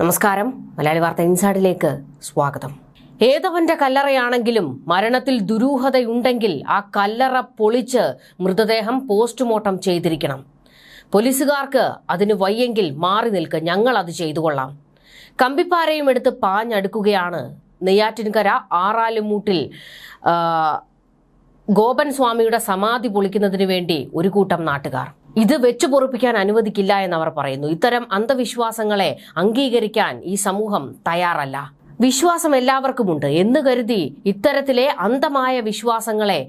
നമസ്കാരം. മലയാളി വാർത്ത ഇൻസൈഡിലേക്ക് സ്വാഗതം. ഏതവന്റെ കല്ലറയാണെങ്കിലും മരണത്തിൽ ദുരൂഹതയുണ്ടെങ്കിൽ ആ കല്ലറ പൊളിച്ച് മൃതദേഹം പോസ്റ്റ്മോർട്ടം ചെയ്തിരിക്കണം. പോലീസുകാർക്ക് അതിന് വയ്യെങ്കിൽ മാറി നിൽക്ക്, ഞങ്ങൾ അത് ചെയ്തു കൊള്ളാം. കമ്പിപ്പാരയും എടുത്ത് പാഞ്ഞടുക്കുകയാണ് നെയ്യാറ്റിൻകര ആറാലുമൂട്ടിൽ ഗോപൻ സ്വാമിയുടെ സമാധി പൊളിക്കുന്നതിന് വേണ്ടി ഒരു കൂട്ടം നാട്ടുകാർ. ഇത് വെച്ചു പൊറുപ്പിക്കാൻ അനുവദിക്കില്ല എന്നവർ പറയുന്നു. ഇത്തരം അന്ധവിശ്വാസങ്ങളെ അംഗീകരിക്കാൻ ഈ സമൂഹം തയ്യാറല്ല. വിശ്വാസം എല്ലാവർക്കുമുണ്ട് എന്ന് കരുതി ഇത്തരത്തിലെ അന്ധമായ വിശ്വാസങ്ങളെ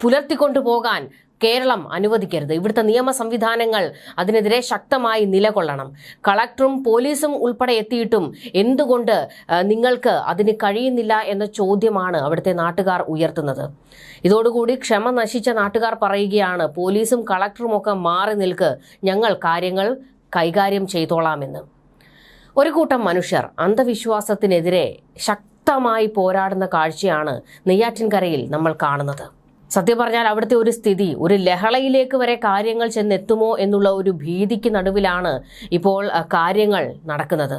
പുലർത്തിക്കൊണ്ടു പോകാൻ കേരളം അനുവദിക്കരുത്. ഇവിടുത്തെ നിയമ സംവിധാനങ്ങൾ അതിനെതിരെ ശക്തമായി നിലകൊള്ളണം. കളക്ടറും പോലീസും ഉൾപ്പെടെ എത്തിയിട്ടും എന്തുകൊണ്ട് നിങ്ങൾക്ക് അതിന് കഴിയുന്നില്ല എന്ന ചോദ്യമാണ് അവിടുത്തെ നാട്ടുകാർ ഉയർത്തുന്നത്. ഇതോടുകൂടി ക്ഷമ നശിച്ച നാട്ടുകാർ പറയുകയാണ്, പോലീസും കളക്ടറും ഒക്കെ മാറി നിൽക്ക്, ഞങ്ങൾ കാര്യങ്ങൾ കൈകാര്യം ചെയ്തോളാമെന്ന്. ഒരു കൂട്ടം മനുഷ്യർ അന്ധവിശ്വാസത്തിനെതിരെ ശക്തമായി പോരാടുന്ന കാഴ്ചയാണ് നെയ്യാറ്റിൻകരയിൽ നമ്മൾ കാണുന്നത്. സത്യം പറഞ്ഞാൽ അവിടുത്തെ ഒരു സ്ഥിതി ഒരു ലഹളയിലേക്ക് വരെ കാര്യങ്ങൾ ചെന്നെത്തുമോ എന്നുള്ള ഒരു ഭീതിക്ക് നടുവിലാണ് ഇപ്പോൾ കാര്യങ്ങൾ നടക്കുന്നത്.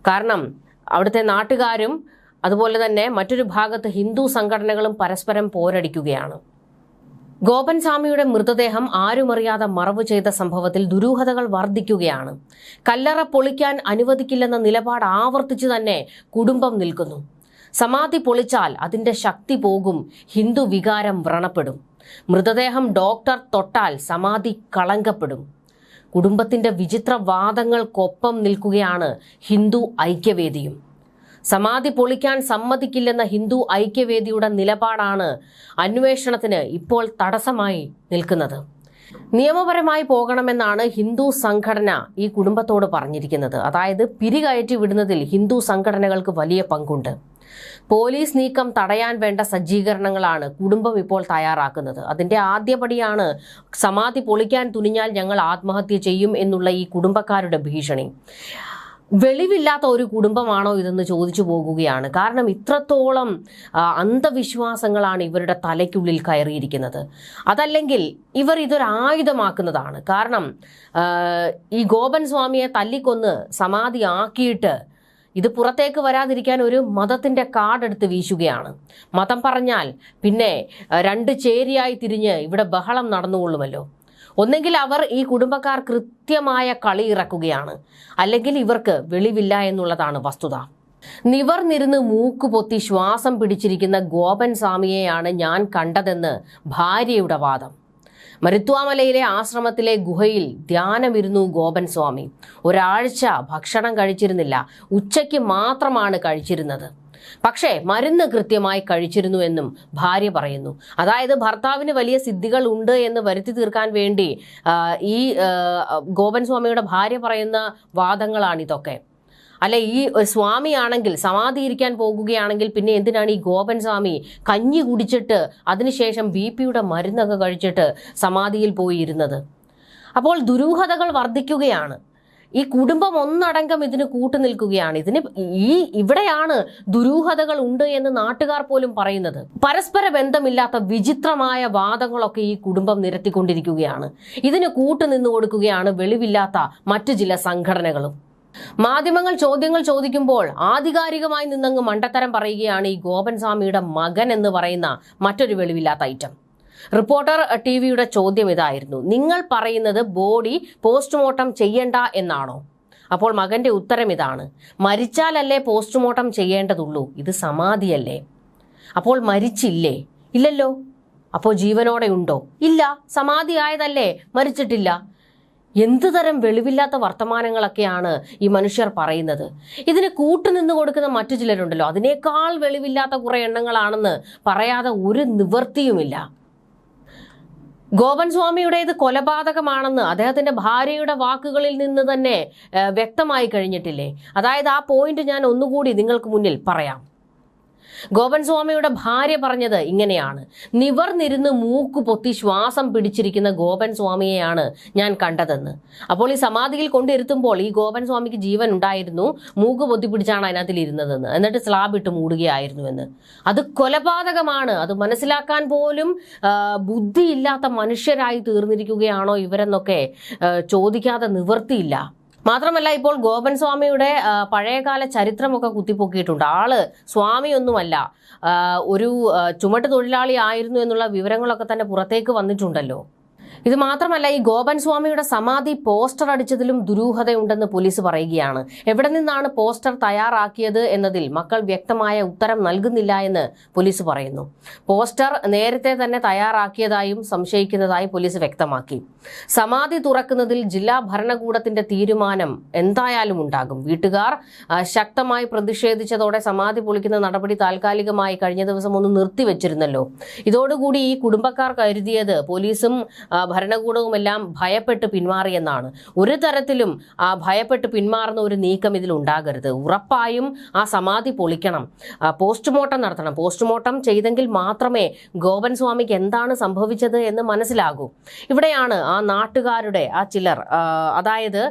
കാരണം അവിടുത്തെ നാട്ടുകാരും അതുപോലെ തന്നെ മറ്റൊരു ഭാഗത്ത് ഹിന്ദു സംഘടനകളും പരസ്പരം പോരടിക്കുകയാണ്. ഗോപൻ സ്വാമിയുടെ മൃതദേഹം ആരുമറിയാതെ മറവ് ചെയ്ത സംഭവത്തിൽ ദുരൂഹതകൾ വർദ്ധിക്കുകയാണ്. കല്ലറ പൊളിക്കാൻ അനുവദിക്കില്ലെന്ന നിലപാട് ആവർത്തിച്ചു തന്നെ കുടുംബം നിൽക്കുന്നു. സമാധി പൊളിച്ചാൽ അതിൻ്റെ ശക്തി പോകും, ഹിന്ദു വികാരം വ്രണപ്പെടും. മൃതദേഹം ഡോക്ടർ തൊട്ടാൽ സമാധി കളങ്കപ്പെടും. കുടുംബത്തിൻ്റെ വിചിത്ര വാദങ്ങൾക്കൊപ്പം നിൽക്കുകയാണ് ഹിന്ദു ഐക്യവേദിയും. സമാധി പൊളിക്കാൻ സമ്മതിക്കില്ലെന്ന ഹിന്ദു ഐക്യവേദിയുടെ നിലപാടാണ് അന്വേഷണത്തിന് ഇപ്പോൾ തടസ്സമായി നിൽക്കുന്നത്. നിയമപരമായി പോകണമെന്നാണ് ഹിന്ദു സംഘടന ഈ കുടുംബത്തോട് പറഞ്ഞിരിക്കുന്നത്. അതായത് പിരികയറ്റി വിടുന്നതിൽ ഹിന്ദു സംഘടനകൾക്ക് വലിയ പങ്കുണ്ട്. പോലീസ് നീക്കം തടയാൻ വേണ്ട സജ്ജീകരണങ്ങളാണ് കുടുംബം ഇപ്പോൾ തയ്യാറാക്കുന്നത്. അതിൻ്റെ ആദ്യപടിയാണ് സമാധി പൊളിക്കാൻ തുനിഞ്ഞാൽ ഞങ്ങൾ ആത്മഹത്യ ചെയ്യും എന്നുള്ള ഈ കുടുംബക്കാരുടെ ഭീഷണി. വെളിവില്ലാത്ത ഒരു കുടുംബമാണോ ഇതെന്ന് ചോദിച്ചു പോകുകയാണ്. കാരണം ഇത്രത്തോളം അന്ധവിശ്വാസങ്ങളാണ് ഇവരുടെ തലയ്ക്കുള്ളിൽ കയറിയിരിക്കുന്നത്. അതല്ലെങ്കിൽ ഇവർ ഇതൊരു ആയുധമാക്കുന്നതാണ്. കാരണം ഈ ഗോപൻ സ്വാമിയെ തല്ലിക്കൊന്ന് സമാധി ആക്കിയിട്ട് ഇത് പുറത്തേക്ക് വരാതിരിക്കാൻ ഒരു മതത്തിൻ്റെ കാർഡെടുത്ത് വീശുകയാണ്. മതം പറഞ്ഞാൽ പിന്നെ രണ്ട് ചേരിയായി തിരിഞ്ഞ് ഇവിടെ ബഹളം നടന്നുകൊള്ളുമല്ലോ. ഒന്നെങ്കിൽ അവർ ഈ കുടുംബക്കാർ കൃത്യമായ കളി ഇറക്കുകയാണ്, അല്ലെങ്കിൽ ഇവർക്ക് വെളിവില്ല എന്നുള്ളതാണ് വസ്തുത. നിവർന്നിരുന്ന് മൂക്കുപൊത്തി ശ്വാസം പിടിച്ചിരിക്കുന്ന ഗോപൻ സ്വാമിയെയാണ് ഞാൻ കണ്ടതെന്ന് ഭാര്യയുടെ വാദം. മരുത്വാമലയിലെ ആശ്രമത്തിലെ ഗുഹയിൽ ധ്യാനമിരുന്നു ഗോപൻ സ്വാമി. ഒരാഴ്ച ഭക്ഷണം കഴിച്ചിരുന്നില്ല, ഉച്ചയ്ക്ക് മാത്രമാണ് കഴിച്ചിരുന്നത്. പക്ഷേ മരുന്ന് കൃത്യമായി കഴിച്ചിരുന്നു എന്നും ഭാര്യ പറയുന്നു. അതായത് ഭർത്താവിന് വലിയ സിദ്ധികൾ ഉണ്ട് എന്ന് വരുത്തി തീർക്കാൻ വേണ്ടി ഈ ഗോപൻ സ്വാമിയുടെ ഭാര്യ പറയുന്ന വാദങ്ങളാണിതൊക്കെ. അല്ലെ, ഈ സ്വാമിയാണെങ്കിൽ സമാധി ഇരിക്കാൻ പോകുകയാണെങ്കിൽ പിന്നെ എന്തിനാണ് ഈ ഗോപൻ സ്വാമി കഞ്ഞി കുടിച്ചിട്ട് അതിനുശേഷം BP-യുടെ മരുന്നൊക്കെ കഴിച്ചിട്ട് സമാധിയിൽ പോയിരുന്നത്? അപ്പോൾ ദുരൂഹതകൾ വർദ്ധിക്കുകയാണ്. ഈ കുടുംബം ഒന്നടങ്കം ഇതിന് കൂട്ടുനിൽക്കുകയാണ്. ഇവിടെയാണ് ദുരൂഹതകൾ ഉണ്ട് എന്ന് നാട്ടുകാർ പോലും പറയുന്നത്. പരസ്പര ബന്ധമില്ലാത്ത വിചിത്രമായ വാദങ്ങളൊക്കെ ഈ കുടുംബം നിരത്തിക്കൊണ്ടിരിക്കുകയാണ്. ഇതിന് കൂട്ടുനിന്നു കൊടുക്കുകയാണ് വെളിവില്ലാത്ത മറ്റു ചില സംഘടനകളും. മാധ്യമങ്ങൾ ചോദ്യങ്ങൾ ചോദിക്കുമ്പോൾ ആധികാരികമായി നിന്നങ്ങ് മണ്ടത്തരം പറയുകയാണ് ഈ ഗോപൻ സ്വാമിയുടെ മകൻ എന്ന് പറയുന്ന മറ്റൊരു വെളിവില്ലാത്ത ഐറ്റം. റിപ്പോർട്ടർ TV-യുടെ ചോദ്യം ഇതായിരുന്നു, നിങ്ങൾ പറയുന്നത് ബോഡി പോസ്റ്റ്മോർട്ടം ചെയ്യണ്ട എന്നാണോ? അപ്പോൾ മകന്റെ ഉത്തരം ഇതാണ്, മരിച്ചാലല്ലേ പോസ്റ്റ്മോർട്ടം ചെയ്യേണ്ടതുള്ളൂ, ഇത് സമാധിയല്ലേ. അപ്പോൾ മരിച്ചില്ലേ? ഇല്ലല്ലോ. അപ്പോൾ ജീവനോടെ ഉണ്ടോ? ഇല്ല. സമാധി ആയതല്ലേ, മരിച്ചിട്ടില്ല. എന്തു തരം വെളിവില്ലാത്ത വർത്തമാനങ്ങളൊക്കെയാണ് ഈ മനുഷ്യർ പറയുന്നത്. ഇതിന് കൂട്ടുനിന്ന് കൊടുക്കുന്ന മറ്റു ചിലരുണ്ടല്ലോ, അതിനേക്കാൾ വെളിവില്ലാത്ത കുറെ എണ്ണങ്ങളാണെന്ന് പറയാതെ ഒരു നിവൃത്തിയുമില്ല. ഗോപൻ സ്വാമിയുടേത് കൊലപാതകമാണെന്ന് അദ്ദേഹത്തിന്റെ ഭാര്യയുടെ വാക്കുകളിൽ നിന്ന് തന്നെ വ്യക്തമായി കഴിഞ്ഞിട്ടില്ലേ? അതായത് ആ പോയിന്റ് ഞാൻ ഒന്നുകൂടി നിങ്ങൾക്ക് മുന്നിൽ പറയാം. ഗോപൻ സ്വാമിയുടെ ഭാര്യ പറഞ്ഞത് ഇങ്ങനെയാണ്, നിവർന്നിരുന്ന് മൂക്ക് പൊത്തി ശ്വാസം പിടിച്ചിരിക്കുന്ന ഗോപൻ സ്വാമിയെയാണ് ഞാൻ കണ്ടതെന്ന്. അപ്പോൾ ഈ സമാധിയിൽ കൊണ്ടിരുത്തുമ്പോൾ ഈ ഗോപൻ സ്വാമിക്ക് ജീവൻ ഉണ്ടായിരുന്നു, മൂക്ക് പൊത്തി പിടിച്ചാണ് അതിനകത്തിൽ ഇരുന്നതെന്ന്, എന്നിട്ട് സ്ലാബ് ഇട്ട് മൂടുകയായിരുന്നുവെന്ന്. അത് കൊലപാതകമാണ്. അത് മനസ്സിലാക്കാൻ പോലും ബുദ്ധിയില്ലാത്ത മനുഷ്യരായി തീർന്നിരിക്കുകയാണോ ഇവരെന്നൊക്കെ ചോദിക്കാതെ നിവർത്തിയില്ല. മാത്രമല്ല ഇപ്പോൾ ഗോപൻ സ്വാമിയുടെ പഴയകാല ചരിത്രമൊക്കെ കുത്തിപ്പൊക്കിയിട്ടുണ്ട്. ആള് സ്വാമിയൊന്നുമല്ല, ഒരു ചുമട്ട് തൊഴിലാളി ആയിരുന്നു എന്നുള്ള വിവരങ്ങളൊക്കെ തന്നെ പുറത്തേക്ക് വന്നിട്ടുണ്ടല്ലോ. ഇത് മാത്രമല്ല, ഈ ഗോപൻ സ്വാമിയുടെ സമാധി പോസ്റ്റർ അടിച്ചതിലും ദുരൂഹതയുണ്ടെന്ന് പോലീസ് പറയുകയാണ്. എവിടെ നിന്നാണ് പോസ്റ്റർ തയ്യാറാക്കിയത് എന്നതിൽ മക്കൾ വ്യക്തമായ ഉത്തരം നൽകുന്നില്ല എന്ന് പോലീസ് പറയുന്നു. പോസ്റ്റർ നേരത്തെ തന്നെ തയ്യാറാക്കിയതായും സംശയിക്കുന്നതായി പോലീസ് വ്യക്തമാക്കി. സമാധി തുറക്കുന്നതിൽ ജില്ലാ ഭരണകൂടത്തിന്റെ തീരുമാനം എന്തായാലും ഉണ്ടാകും. വീട്ടുകാർ ശക്തമായി പ്രതിഷേധിച്ചതോടെ സമാധി പൊളിക്കുന്ന നടപടി താൽക്കാലികമായി കഴിഞ്ഞ ദിവസം ഒന്ന് നിർത്തിവെച്ചിരുന്നല്ലോ. ഇതോടുകൂടി ഈ കുടുംബക്കാർ കരുതിയത് പോലീസും ഭരണകൂടവുമെല്ലാം ഭയപ്പെട്ട് പിന്മാറിയെന്നാണ്. ഒരു തരത്തിലും ഭയപ്പെട്ട് പിന്മാറുന്ന ഒരു നീക്കം ഇതിൽ ഉണ്ടാകരുത്. ഉറപ്പായും ആ സമാധി പൊളിക്കണം, പോസ്റ്റ്മോർട്ടം നടത്തണം. പോസ്റ്റ്മോർട്ടം ചെയ്തെങ്കിൽ മാത്രമേ ഗോപൻ സ്വാമിക്ക് എന്താണ് സംഭവിച്ചത് എന്ന് മനസ്സിലാകൂ. ഇവിടെയാണ് ആ നാട്ടുകാരുടെ ചിലർ, അതായത്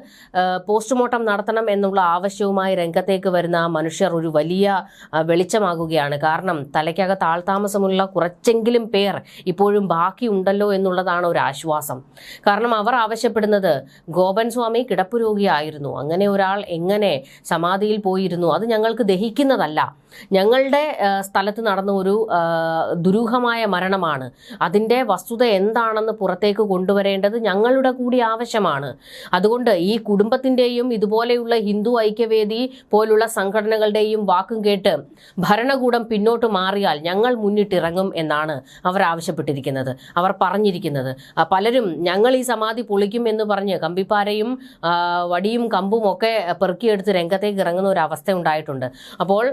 പോസ്റ്റ്മോർട്ടം നടത്തണം എന്നുള്ള ആവശ്യവുമായി രംഗത്തേക്ക് വരുന്ന ആ മനുഷ്യർ ഒരു വലിയ വെളിച്ചമാകുകയാണ്. കാരണം തലയ്ക്കകത്ത് ആൾതാമസമുള്ള കുറച്ചെങ്കിലും പേർ ഇപ്പോഴും ബാക്കിയുണ്ടല്ലോ എന്നുള്ളതാണ് ഒരു ആശ്വാസം. കാരണം അവർ ആവശ്യപ്പെടുന്നത് ഗോപൻ സ്വാമി കിടപ്പ് രോഗിയായിരുന്നു, അങ്ങനെ ഒരാൾ എങ്ങനെ സമാധിയിൽ പോയിരുന്നു, അത് ഞങ്ങൾക്ക് ദഹിക്കുന്നതല്ല. ഞങ്ങളുടെ സ്ഥലത്ത് നടന്ന ഒരു ദുരൂഹമായ മരണമാണ്. അതിൻ്റെ വസ്തുത എന്താണെന്ന് പുറത്തേക്ക് കൊണ്ടുവരേണ്ടത് ഞങ്ങളുടെ കൂടി ആവശ്യമാണ്. അതുകൊണ്ട് ഈ കുടുംബത്തിൻ്റെയും ഇതുപോലെയുള്ള ഹിന്ദു ഐക്യവേദി പോലുള്ള സംഘടനകളുടെയും വാക്കും കേട്ട് ഭരണകൂടം പിന്നോട്ട് മാറിയാൽ ഞങ്ങൾ മുന്നിട്ടിറങ്ങും എന്നാണ് അവർ ആവശ്യപ്പെട്ടിരിക്കുന്നത്. അവർ പറഞ്ഞിരിക്കുന്നത് പലരും ഞങ്ങൾ ഈ സമാധി പൊളിക്കും എന്ന് പറഞ്ഞ് കമ്പിപ്പാരയും വടിയും കമ്പും ഒക്കെ പെറുക്കിയെടുത്ത് രംഗത്തേക്ക് ഇറങ്ങുന്ന ഒരു അവസ്ഥ ഉണ്ടായിട്ടുണ്ട്. അപ്പോൾ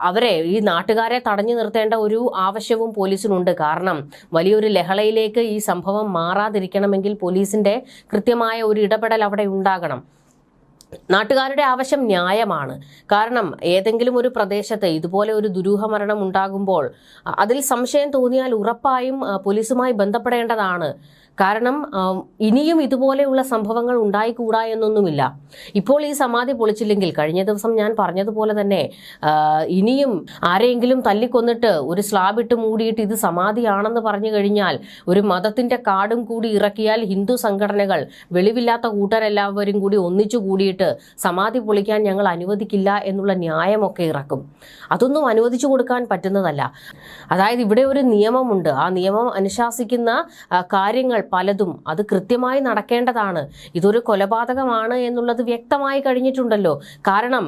അവരെ, ഈ നാട്ടുകാരെ തടഞ്ഞു നിർത്തേണ്ട ഒരു ആവശ്യവും പോലീസിനുണ്ട്. കാരണം വലിയൊരു ലഹളയിലേക്ക് ഈ സംഭവം മാറാതിരിക്കണമെങ്കിൽ പോലീസിന്റെ കൃത്യമായ ഒരു ഇടപെടൽ അവിടെ ഉണ്ടാകണം. നാട്ടുകാരുടെ ആവശ്യം ന്യായമാണ്. കാരണം ഏതെങ്കിലും ഒരു പ്രദേശത്ത് ഇതുപോലെ ഒരു ദുരൂഹ മരണം ഉണ്ടാകുമ്പോൾ അതിൽ സംശയം തോന്നിയാൽ ഉറപ്പായും പോലീസുമായി ബന്ധപ്പെടേണ്ടതാണ്. കാരണം ഇനിയും ഇതുപോലെയുള്ള സംഭവങ്ങൾ ഉണ്ടായിക്കൂടാ എന്നൊന്നുമില്ല. ഇപ്പോൾ ഈ സമാധി പൊളിച്ചില്ലെങ്കിൽ കഴിഞ്ഞ ദിവസം ഞാൻ പറഞ്ഞതുപോലെ തന്നെ ഇനിയും ആരെയെങ്കിലും തല്ലിക്കൊന്നിട്ട് ഒരു സ്ലാബിട്ട് മൂടിയിട്ട് ഇത് സമാധിയാണെന്ന് പറഞ്ഞു കഴിഞ്ഞാൽ ഒരു മതത്തിന്റെ കാർഡും കൂടി ഇറക്കിയാൽ ഹിന്ദു സംഘടനകൾ, വെളിവില്ലാത്ത കൂട്ടരെല്ലാവരും കൂടി ഒന്നിച്ചു കൂടിയിട്ട് സമാധി പൊളിക്കാൻ ഞങ്ങൾ അനുവദിക്കില്ല എന്നുള്ള ന്യായമൊക്കെ ഇറക്കും. അതൊന്നും അനുവദിച്ചു കൊടുക്കാൻ പറ്റുന്നതല്ല. അതായത് ഇവിടെ ഒരു നിയമമുണ്ട്. ആ നിയമം അനുശാസിക്കുന്ന കാര്യങ്ങൾ പലതും അത് കൃത്യമായി നടക്കേണ്ടതാണ്. ഇതൊരു കൊലപാതകമാണ് എന്നുള്ളത് വ്യക്തമായി കഴിഞ്ഞിട്ടുണ്ടല്ലോ. കാരണം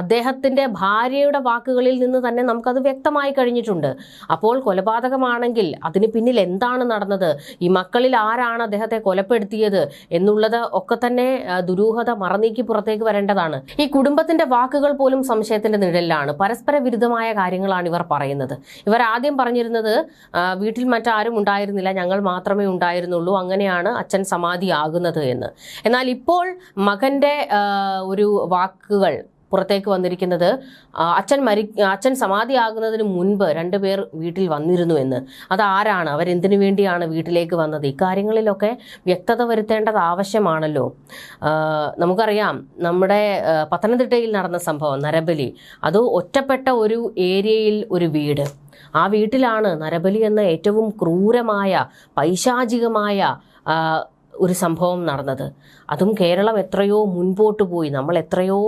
അദ്ദേഹത്തിൻ്റെ ഭാര്യയുടെ വാക്കുകളിൽ നിന്ന് തന്നെ നമുക്കത് വ്യക്തമായി കഴിഞ്ഞിട്ടുണ്ട്. അപ്പോൾ കൊലപാതകമാണെങ്കിൽ അതിന് പിന്നിൽ എന്താണ് നടന്നത്, ഈ മക്കളിൽ ആരാണ് അദ്ദേഹത്തെ കൊലപ്പെടുത്തിയത് എന്നുള്ളത് ഒക്കെ തന്നെ ദുരൂഹത മറനീക്കി പുറത്തേക്ക് വരേണ്ടതാണ്. ഈ കുടുംബത്തിന്റെ വാക്കുകൾ പോലും സംശയത്തിന്റെ നിഴലിലാണ്. പരസ്പര വിരുദ്ധമായ കാര്യങ്ങളാണ് ഇവർ പറയുന്നത്. ഇവർ ആദ്യം പറഞ്ഞിരുന്നത് വീട്ടിൽ മറ്റാരും ഉണ്ടായിരുന്നില്ല, ഞങ്ങൾ മാത്രമേ ഉണ്ടായിരുന്നുള്ളൂ, അങ്ങനെയാണ് അച്ഛൻ സമാധിയാകുന്നത് എന്ന്. എന്നാൽ ഇപ്പോൾ ഒരു വാക്കുകൾ പുറത്തേക്ക് വന്നിരിക്കുന്നത് അച്ഛൻ സമാധിയാകുന്നതിന് മുൻപ് 2 പേർ വീട്ടിൽ വന്നിരുന്നു എന്ന്. അതാരാണ്, അവരെന്തിനു വേണ്ടിയാണ് വീട്ടിലേക്ക് വന്നത്, ഇക്കാര്യങ്ങളിലൊക്കെ വ്യക്തത വരുത്തേണ്ടത് ആവശ്യമാണല്ലോ. നമുക്കറിയാം നമ്മുടെ പത്തനംതിട്ടയിൽ നടന്ന സംഭവം നരബലി, അത് ഒറ്റപ്പെട്ട ഒരു ഏരിയയിൽ ഒരു വീട്. ആ വീട്ടിലാണ് നരബലി എന്ന ഏറ്റവും ക്രൂരമായ പൈശാചികമായ ഒരു സംഭവം നടന്നത്. അതും കേരളം എത്രയോ മുൻപോട്ട് പോയി, നമ്മൾ എത്രയോ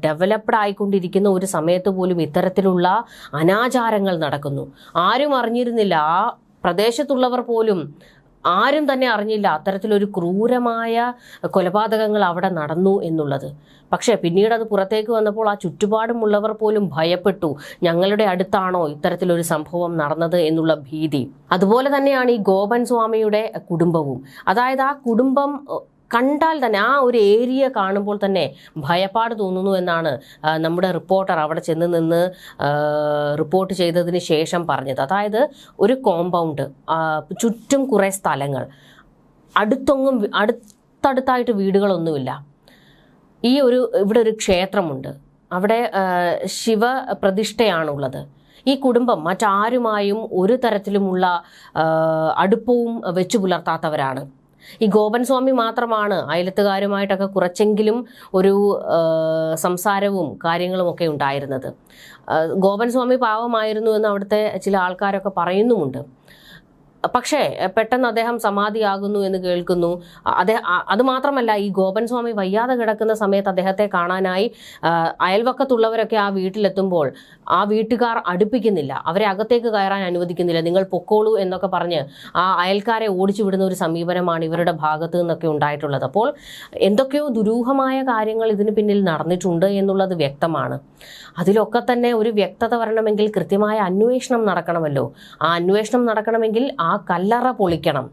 ഡെവലപ്ഡ് ആയിക്കൊണ്ടിരിക്കുന്ന ഒരു സമയത്ത് പോലും ഇത്തരത്തിലുള്ള അനാചാരങ്ങൾ നടക്കുന്നു. ആരും അറിഞ്ഞിരുന്നില്ല, ആ പ്രദേശത്തുള്ളവർ പോലും ആരും തന്നെ അറിഞ്ഞില്ല അത്തരത്തിലൊരു ക്രൂരമായ കൊലപാതകങ്ങൾ അവിടെ നടന്നു എന്നുള്ളത്. പക്ഷേ പിന്നീട് അത് പുറത്തേക്ക് വന്നപ്പോൾ ആ ചുറ്റുപാടുമുള്ളവർ പോലും ഭയപ്പെട്ടു, ഞങ്ങളുടെ അടുത്താണോ ഇത്തരത്തിലൊരു സംഭവം നടന്നത് എന്നുള്ള ഭീതി. അതുപോലെ തന്നെയാണ് ഈ ഗോപൻ സ്വാമിയുടെ കുടുംബവും. അതായത് ആ കുടുംബം കണ്ടാൽ തന്നെ, ആ ഒരു ഏരിയ കാണുമ്പോൾ തന്നെ ഭയപ്പാട് തോന്നുന്നു എന്നാണ് നമ്മുടെ റിപ്പോർട്ടർ അവിടെ ചെന്ന് നിന്ന് റിപ്പോർട്ട് ചെയ്തതിന് ശേഷം പറഞ്ഞത്. അതായത് ഒരു കോമ്പൗണ്ട്, ചുറ്റും കുറേ സ്ഥലങ്ങൾ, അടുത്തടുത്തായിട്ട് വീടുകളൊന്നുമില്ല. ഇവിടെ ഒരു ക്ഷേത്രമുണ്ട്, അവിടെ ശിവപ്രതിഷ്ഠയാണുള്ളത്. ഈ കുടുംബം മറ്റാരുമായും ഒരു തരത്തിലുമുള്ള അടുപ്പവും വെച്ചു പുലർത്താത്തവരാണ്. ഈ ഗോപൻ സ്വാമി മാത്രമാണ് അയലത്തുകാരുമായിട്ടൊക്കെ കുറച്ചെങ്കിലും ഒരു സംസാരവും കാര്യങ്ങളും ഒക്കെ ഉണ്ടായിരുന്നത്. ഗോപൻ സ്വാമി പാവമായിരുന്നു എന്ന് അവിടുത്തെ ചില ആൾക്കാരൊക്കെ പറയുന്നുമുണ്ട്. പക്ഷേ പെട്ടെന്ന് അദ്ദേഹം സമാധിയാകുന്നു എന്ന് കേൾക്കുന്നു. അത് മാത്രമല്ല, ഈ ഗോപൻ സ്വാമി വയ്യാതെ കിടക്കുന്ന സമയത്ത് അദ്ദേഹത്തെ കാണാനായി അയൽവക്കത്തുള്ളവരൊക്കെ ആ വീട്ടിലെത്തുമ്പോൾ ആ വീട്ടുകാർ അടുപ്പിക്കുന്നില്ല, അവരെ അകത്തേക്ക് കയറാൻ അനുവദിക്കുന്നില്ല. നിങ്ങൾ പൊക്കോളൂ എന്നൊക്കെ പറഞ്ഞ് ആ അയൽക്കാരെ ഓടിച്ചു വിടുന്ന ഒരു സമീപനമാണ് ഇവരുടെ ഭാഗത്ത് നിന്നൊക്കെ ഉണ്ടായിട്ടുള്ളത്. അപ്പോൾ എന്തൊക്കെയോ ദുരൂഹമായ കാര്യങ്ങൾ ഇതിന് പിന്നിൽ നടന്നിട്ടുണ്ട് എന്നുള്ളത് വ്യക്തമാണ്. അതിലൊക്കെ തന്നെ ഒരു വ്യക്തത വരണമെങ്കിൽ കൃത്യമായ അന്വേഷണം നടക്കണമല്ലോ. ആ അന്വേഷണം നടക്കണമെങ്കിൽ ആ കല്ലറ പൊളിക്കണം.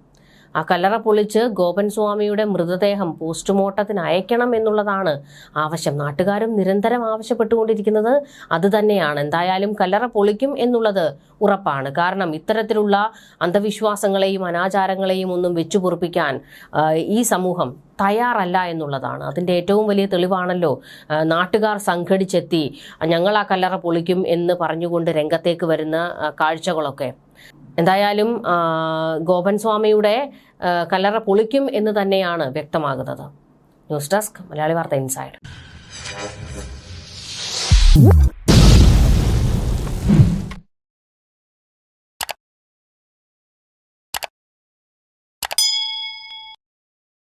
ആ കല്ലറ പൊളിച്ച് ഗോപൻ സ്വാമിയുടെ മൃതദേഹം പോസ്റ്റ്മോർട്ടത്തിന് അയക്കണം എന്നുള്ളതാണ് ആവശ്യം. നാട്ടുകാരും നിരന്തരം ആവശ്യപ്പെട്ടുകൊണ്ടിരിക്കുന്നത് അത് തന്നെയാണ്. എന്തായാലും കല്ലറ പൊളിക്കും എന്നുള്ളത് ഉറപ്പാണ്. കാരണം ഇത്തരത്തിലുള്ള അന്ധവിശ്വാസങ്ങളെയും അനാചാരങ്ങളെയും ഒന്നും വെച്ചു പൊറുപ്പിക്കാൻ ഈ സമൂഹം തയ്യാറല്ല എന്നുള്ളതാണ്. അതിൻ്റെ ഏറ്റവും വലിയ തെളിവാണല്ലോ നാട്ടുകാർ സംഘടിച്ചെത്തി ഞങ്ങൾ ആ കല്ലറ പൊളിക്കും എന്ന് പറഞ്ഞുകൊണ്ട് രംഗത്തേക്ക് വരുന്ന കാഴ്ചകളൊക്കെ. എന്തായാലും ഗോപൻ സ്വാമിയുടെ കല്ലറ പൊളിക്കും എന്ന് തന്നെയാണ് വ്യക്തമാകുന്നത്. ന്യൂസ് ഡെസ്ക് മലയാളി വാർത്ത ഇൻസൈഡ്.